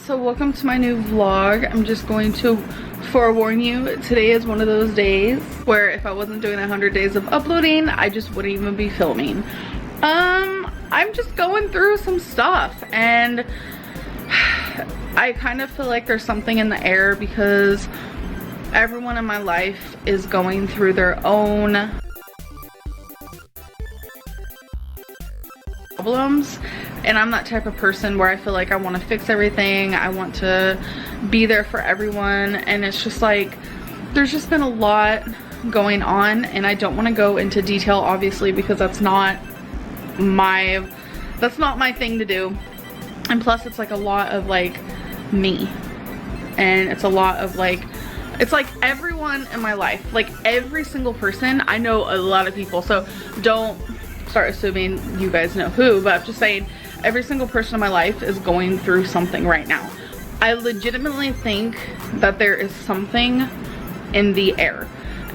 So welcome to my new vlog. I'm just going to forewarn you, today is one of those days where if I wasn't doing 100 days of uploading, I just wouldn't even be filming. I'm just going through some stuff and I kind of feel like there's something in the air because everyone in my life is going through their own problems, and I'm that type of person where I feel like I want to fix everything. I want to be there for everyone, and it's just like there's just been a lot going on, and I don't want to go into detail obviously because that's not my thing to do. And plus it's like a lot of like me, and it's a lot of like, it's like everyone in my life, like every single person. I know a lot of people, so don't start assuming you guys know who, but I'm just saying every single person in my life is going through something right now. I legitimately think that there is something in the air,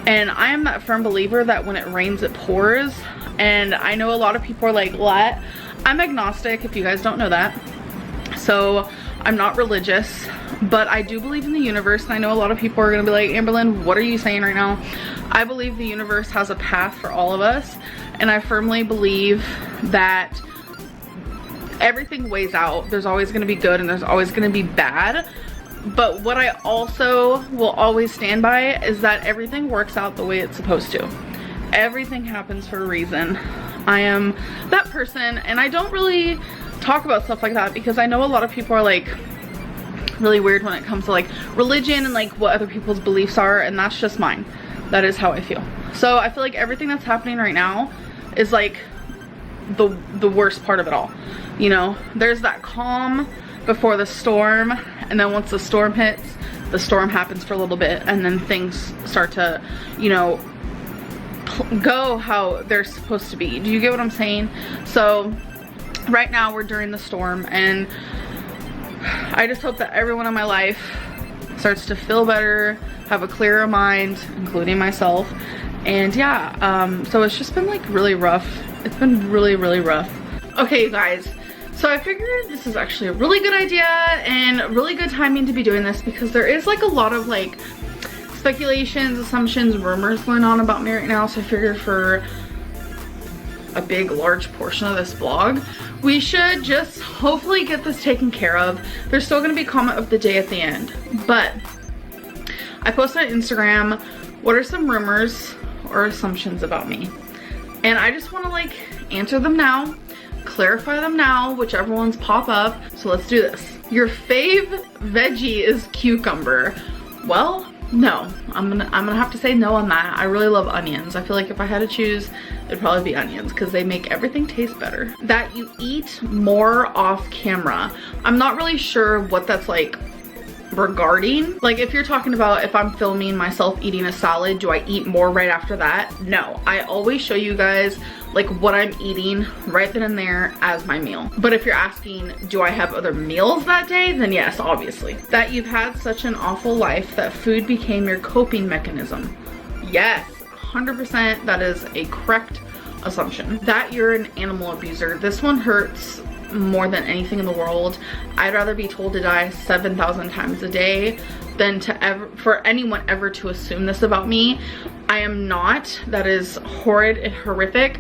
and I am that firm believer that when it rains it pours. And I know a lot of people are like, what? I'm agnostic, if you guys don't know that. So I'm not religious, but I do believe in the universe, and I know a lot of people are gonna be like, Amberlynn, what are you saying right now? I believe the universe has a path for all of us, and I firmly believe that everything weighs out. There's always gonna be good and there's always gonna be bad. But what I also will always stand by is that everything works out the way it's supposed to. Everything happens for a reason. I am that person, and I don't really talk about stuff like that because I know a lot of people are like really weird when it comes to like religion and like what other people's beliefs are, and that's just mine. That is how I feel. So I feel like everything that's happening right now is like the worst part of it all. You know, there's that calm before the storm, and then once the storm hits, the storm happens for a little bit, and then things start to, you know, go how they're supposed to be. Do you get what I'm saying? So right now we're during the storm, and I just hope that everyone in my life starts to feel better, have a clearer mind, including myself. And yeah, so it's just been like really rough. It's been really rough. Okay, you guys, so I figured this is actually a really good idea and really good timing to be doing this because there is like a lot of like speculations, assumptions, rumors going on about me right now. So I figured for a big large portion of this vlog we should just hopefully get this taken care of. There's still gonna be comment of the day at the end, but I posted on Instagram what are some rumors or assumptions about me, and I just want to like answer them now, clarify them now, whichever ones pop up. So let's do this. Your fave veggie is cucumber. Well, no, I'm gonna have to say no on that. I really love onions. I feel like if I had to choose, it'd probably be onions because they make everything taste better. That you eat more off camera. I'm not really sure what that's like regarding. Like if you're talking about if I'm filming myself eating a salad, do I eat more right after that? No, I always show you guys like what I'm eating right then and there as my meal. But if you're asking, do I have other meals that day? Then yes, obviously. That you've had such an awful life that food became your coping mechanism. Yes, 100% that is a correct assumption. That you're an animal abuser. This one hurts more than anything in the world. I'd rather be told to die 7,000 times a day than for anyone ever to assume this about me. I am not. That is horrid and horrific.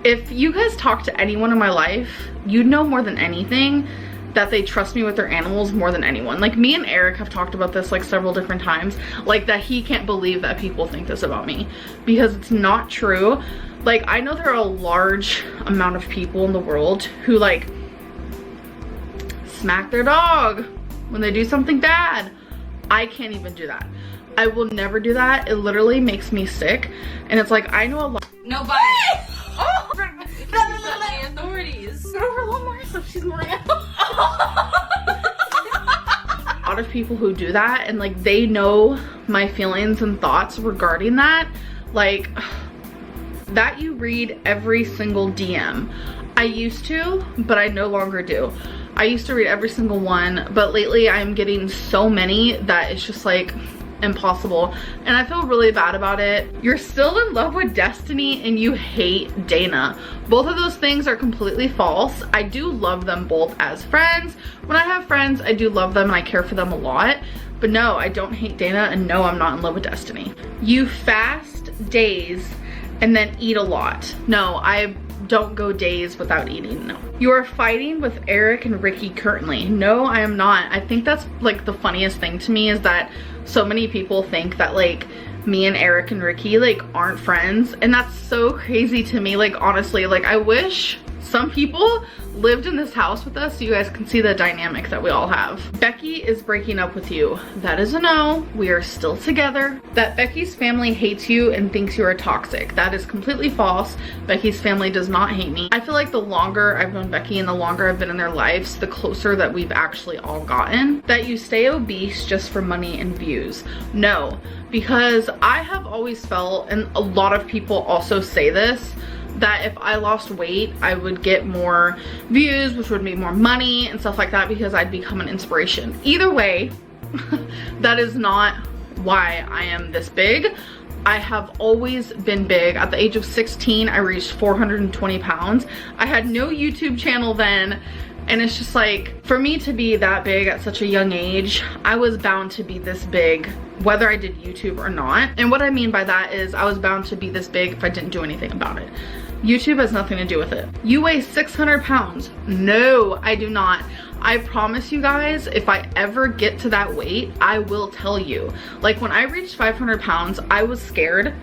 If you guys talk to anyone in my life, you'd know more than anything that they trust me with their animals more than anyone. Like me and Eric have talked about this like several different times, like that he can't believe that people think this about me because it's not true. Like I know there are a large amount of people in the world who like smack their dog when they do something bad. I can't even do that. I will never do that. It literally makes me sick. And it's like, I know a lot. No bites. Oh! The authorities. Go over a little more so she's more. A lot of people who do that, and like they know my feelings and thoughts regarding that. Like that you read every single DM. I used to, but I no longer do. I used to read every single one, but lately I'm getting so many that it's just like, impossible, and I feel really bad about it. You're still in love with Destiny and you hate Dana. Both of those things are completely false. I do love them both as friends. When I have friends, I do love them and I care for them a lot. But no, I don't hate Dana, and no, I'm not in love with Destiny. You fast days and then eat a lot. No, I don't go days without eating, no. You are fighting with Eric and Ricky currently. No, I am not. I think that's like the funniest thing to me, is that so many people think that like me and Eric and Ricky like aren't friends, and that's so crazy to me. Like honestly, like I wish some people lived in this house with us so you guys can see the dynamic that we all have. Becky is breaking up with you. That is a no. We are still together. That Becky's family hates you and thinks you are toxic. That is completely false. Becky's family does not hate me. I feel like the longer I've known Becky and the longer I've been in their lives, the closer that we've actually all gotten. That you stay obese just for money and views. No, because I have always felt, and a lot of people also say this, that if I lost weight, I would get more views, which would mean more money and stuff like that, because I'd become an inspiration. Either way, that is not why I am this big. I have always been big. At the age of 16, I reached 420 pounds. I had no YouTube channel then, and it's just like, for me to be that big at such a young age, I was bound to be this big, whether I did YouTube or not. And what I mean by that is I was bound to be this big if I didn't do anything about it. YouTube has nothing to do with it. You weigh 600 pounds. No, I do not. I promise you guys, if I ever get to that weight, I will tell you. Like when I reached 500 pounds, I was scared.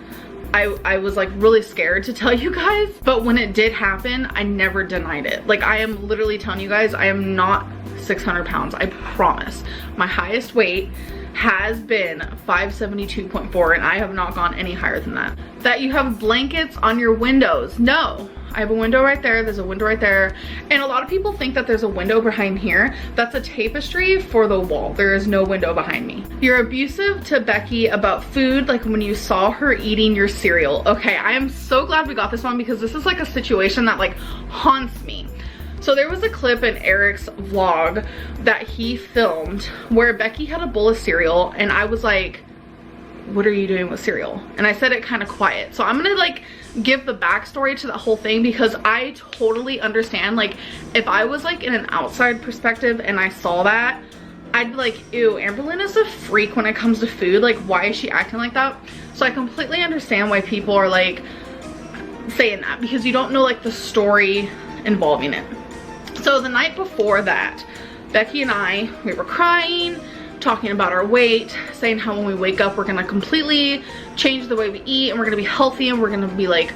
I was like really scared to tell you guys, but when it did happen, I never denied it. Like I am literally telling you guys, I am not 600 pounds, I promise. My highest weight has been 572.4, and I have not gone any higher than that. That you have blankets on your windows. No, I have a window right there, there's a window right there, and a lot of people think that there's a window behind here. That's a tapestry for the wall. There is no window behind me. You're abusive to Becky about food, like when you saw her eating your cereal. Okay, I am so glad we got this one, because this is like a situation that like haunts me. So there was a clip in Eric's vlog that he filmed where Becky had a bowl of cereal, and I was like, what are you doing with cereal? And I said it kind of quiet. So I'm gonna like give the backstory to the whole thing, because I totally understand. Like if I was like in an outside perspective and I saw that, I'd be like, ew, Amberlynn is a freak when it comes to food. Like why is she acting like that? So I completely understand why people are like saying that, because you don't know like the story involving it. So the night before that, Becky and I, we were crying, talking about our weight, saying how when we wake up we're gonna completely change the way we eat, and we're gonna be healthy, and we're gonna be like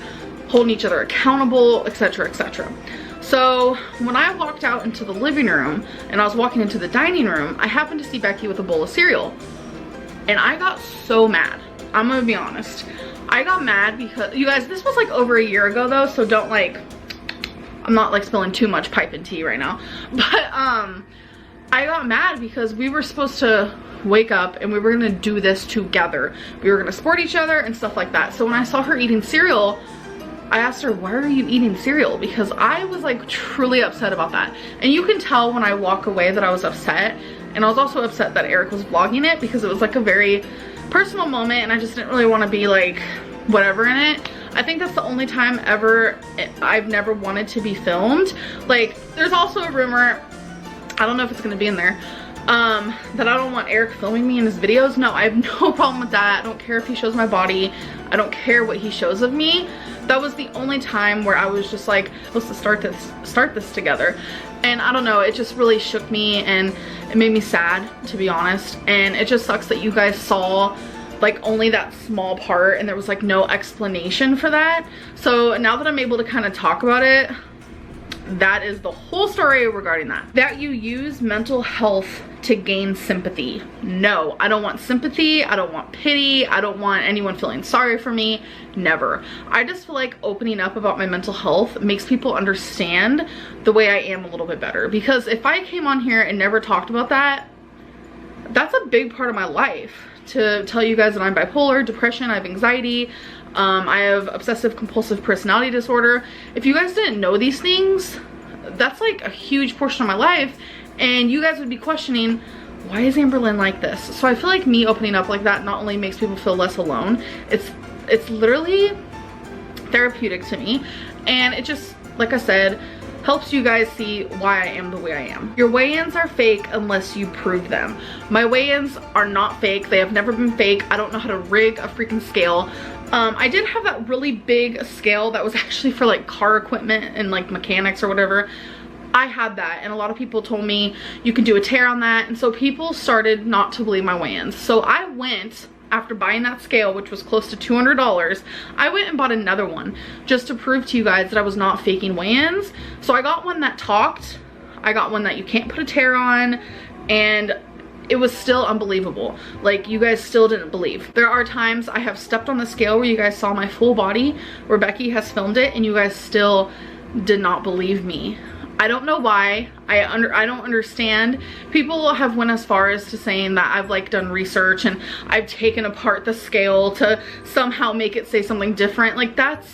holding each other accountable, etc, etc. So when I walked out into the living room and I was walking into the dining room, I happened to see Becky with a bowl of cereal, and I got so mad. I'm gonna be honest, I got mad because, you guys, this was like over a year ago though, so don't like, I'm not like spilling too much pipe and tea right now, but I got mad because we were supposed to wake up and we were gonna do this together. We were gonna support each other and stuff like that. So when I saw her eating cereal, I asked her, why are you eating cereal? Because I was like truly upset about that. And you can tell when I walk away that I was upset. And I was also upset that Eric was vlogging it, because it was like a very personal moment and I just didn't really want to be like whatever in it. I think that's the only time ever I've never wanted to be filmed. Like there's also a rumor, I don't know if it's gonna be in there, that I don't want Eric filming me in his videos. No, I have no problem with that. I don't care if he shows my body. I don't care what he shows of me. That was the only time where I was just like, supposed to start this together. And I don't know, it just really shook me and it made me sad, to be honest. And it just sucks that you guys saw like only that small part and there was like no explanation for that. So now that I'm able to kind of talk about it, that is the whole story regarding that. That you use mental health to gain sympathy. No, I don't want sympathy. I don't want pity. I don't want anyone feeling sorry for me. Never. I just feel like opening up about my mental health makes people understand the way I am a little bit better. Because if I came on here and never talked about that, that's a big part of my life. To tell you guys that I'm bipolar, depression, I have anxiety, I have obsessive compulsive personality disorder. If you guys didn't know these things, that's like a huge portion of my life, and you guys would be questioning, why is Amberlynn like this? So I feel like me opening up like that not only makes people feel less alone, it's literally therapeutic to me, and it just, like I said, helps you guys see why I am the way I am. Your weigh-ins are fake unless you prove them. My weigh-ins are not fake. They have never been fake. I don't know how to rig a freaking scale. I did have that really big scale that was actually for like car equipment and like mechanics or whatever. I had that, and a lot of people told me you can do a tear on that, and so people started not to believe my weigh-ins. So I went, after buying that scale, which was close to $200, I went and bought another one just to prove to you guys that I was not faking weigh-ins. So I got one that talked, I got one that you can't put a tear on, and it was still unbelievable. Like, you guys still didn't believe. There are times I have stepped on the scale where you guys saw my full body, where Becky has filmed it, and you guys still did not believe me. I don't know why. I don't understand. People have went as far as to saying that I've like done research and I've taken apart the scale to somehow make it say something different. Like, that's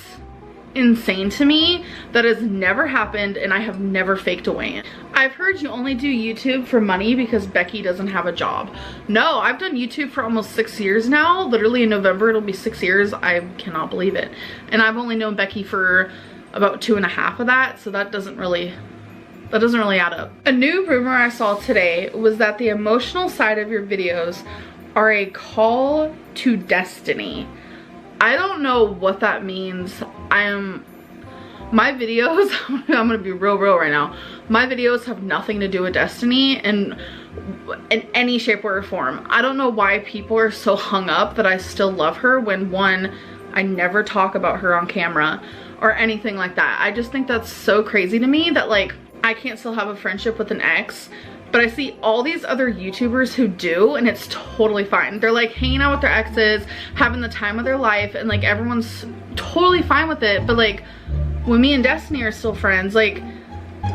insane to me. That has never happened, and I have never faked a weigh-in. I've heard you only do YouTube for money because Becky doesn't have a job. No, I've done YouTube for almost 6 years now. Literally in November it'll be 6 years. I cannot believe it. And I've only known Becky for about 2.5 of that, so that doesn't really add up. A new rumor I saw today was that the emotional side of your videos are a call to destiny. I don't know what that means. My videos, I'm gonna be real right now. My videos have nothing to do with destiny in any shape or form. I don't know why people are so hung up that I still love her when, one, I never talk about her on camera or anything like that. I just think that's so crazy to me that, like, I can't still have a friendship with an ex, but I see all these other YouTubers who do, and it's totally fine. They're like hanging out with their exes, having the time of their life, and like everyone's totally fine with it. But like, when me and Destiny are still friends, like,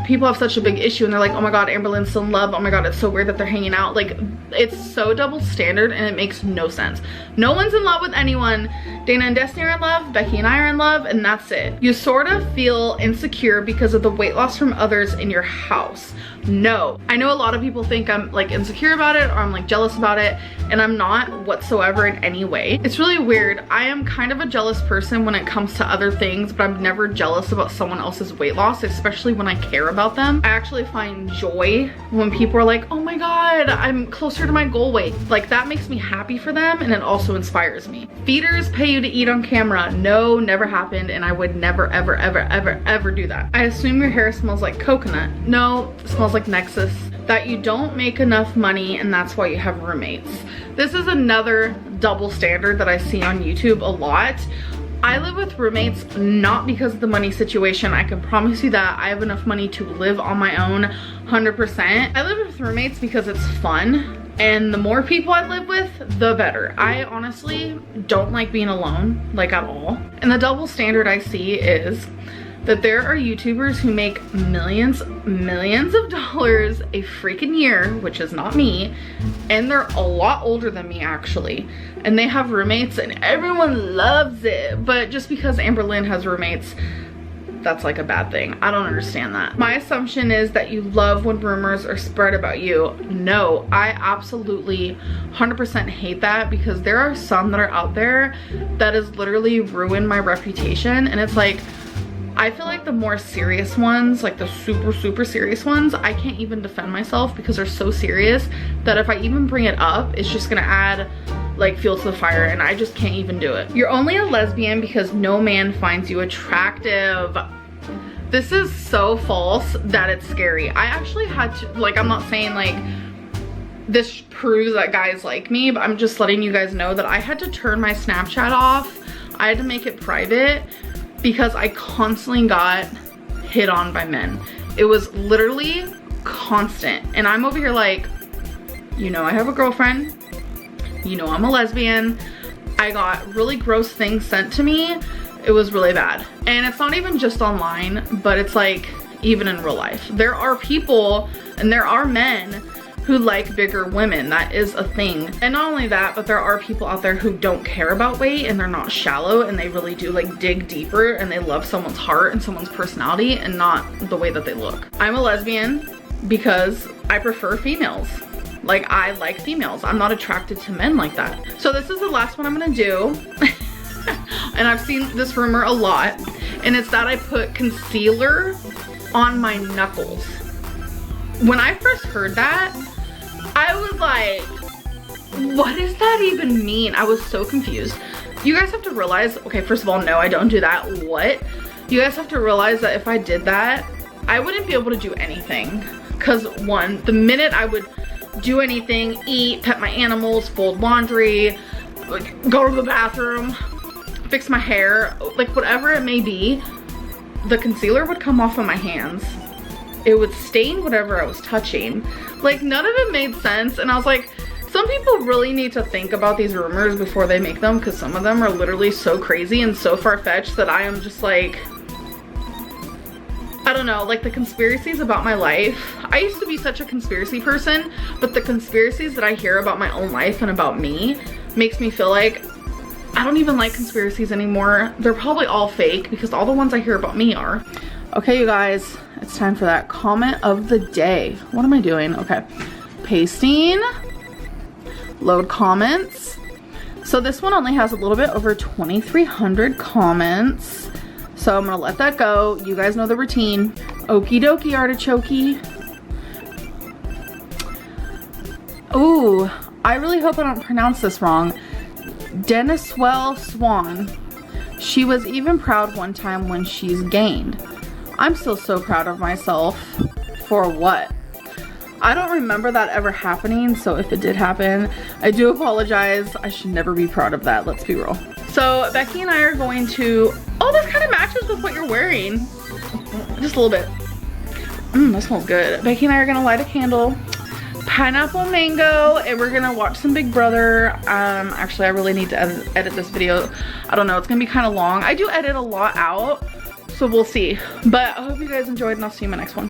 people have such a big issue and they're like, oh my god, Amberlynn's still in love, oh my god, it's so weird that they're hanging out. Like, it's so double standard and it makes no sense. No one's in love with anyone. Dana and Destiny are in love, Becky and I are in love, and that's it. You sort of feel insecure because of the weight loss from others in your house. No, I know a lot of people think I'm like insecure about it or I'm like jealous about it, and I'm not whatsoever in any way. It's really weird. I am kind of a jealous person when it comes to other things, but I'm never jealous about someone else's weight loss, especially when I care about them. I actually find joy when people are like, oh my god, I'm closer to my goal weight. Like, that makes me happy for them, and it also inspires me. Feeders pay you to eat on camera. No, never happened, and I would never ever do that. I assume your hair smells like coconut. No, it smells like Nexus. That you don't make enough money and that's why you have roommates. This is another double standard that I see on YouTube a lot. I live with roommates not because of the money situation. I can promise you that I have enough money to live on my own 100%. I live with roommates because it's fun, and the more people I live with, the better. I honestly don't like being alone, like, at all. And the double standard I see is that there are YouTubers who make millions of dollars a freaking year, which is not me, and they're a lot older than me actually, and they have roommates and everyone loves it. But just because Amberlynn has roommates, that's like a bad thing. I don't understand that. My assumption is that you love when rumors are spread about you. No, I absolutely 100% hate that, because there are some that are out there that has literally ruined my reputation, and it's like, I feel like the more serious ones, like the super serious ones, I can't even defend myself because they're so serious that if I even bring it up, it's just gonna add like fuel to the fire, and I just can't even do it. You're only a lesbian because no man finds you attractive. This is so false that it's scary. I actually had to, like, I'm not saying like this proves that guys like me, but I'm just letting you guys know that I had to turn my Snapchat off. I had to make it private because I constantly got hit on by men. It was literally constant. And I'm over here like, you know, I have a girlfriend, you know, I'm a lesbian. I got really gross things sent to me. It was really bad. And it's not even just online, but it's like even in real life. There are people and there are men who like bigger women. That is a thing. And not only that, but there are people out there who don't care about weight, and they're not shallow, and they really do like dig deeper, and they love someone's heart and someone's personality and not the way that they look. I'm a lesbian because I prefer females. Like, I like females. I'm not attracted to men like that. So this is the last one I'm gonna do. And I've seen this rumor a lot. And it's that I put concealer on my knuckles. When I first heard that, I was like, what does that even mean? I was so confused. You guys have to realize, okay, first of all, no, I don't do that. What? You guys have to realize that if I did that, I wouldn't be able to do anything. Because one, the minute I would do anything, eat, pet my animals, fold laundry, like, go to the bathroom, fix my hair, like whatever it may be, the concealer would come off of my hands. It would stain whatever I was touching. Like, none of it made sense. And I was like, some people really need to think about these rumors before they make them, because some of them are literally so crazy and so far-fetched that I am just like, I don't know, like the conspiracies about my life. I used to be such a conspiracy person, but the conspiracies that I hear about my own life and about me makes me feel like I don't even like conspiracies anymore. They're probably all fake because all the ones I hear about me are. Okay, you guys, it's time for that comment of the day. What am I doing? Okay, pasting, load comments. So this one only has a little bit over 2,300 comments. So I'm gonna let that go. You guys know the routine. Okie dokie, artichoke. Ooh, I really hope I don't pronounce this wrong. Deniswell Swan. She was even proud one time when she's gained. I'm still so proud of myself. For what? I don't remember that ever happening, so if it did happen, I do apologize. I should never be proud of that, let's be real. So Becky and I are going to, oh, this kind of matches with what you're wearing. Just a little bit. That smells good. Becky and I are gonna light a candle, pineapple mango, and we're gonna watch some Big Brother. Actually, I really need to edit this video. I don't know, it's gonna be kind of long. I do edit a lot out, so we'll see. But I hope you guys enjoyed, and I'll see you in my next one.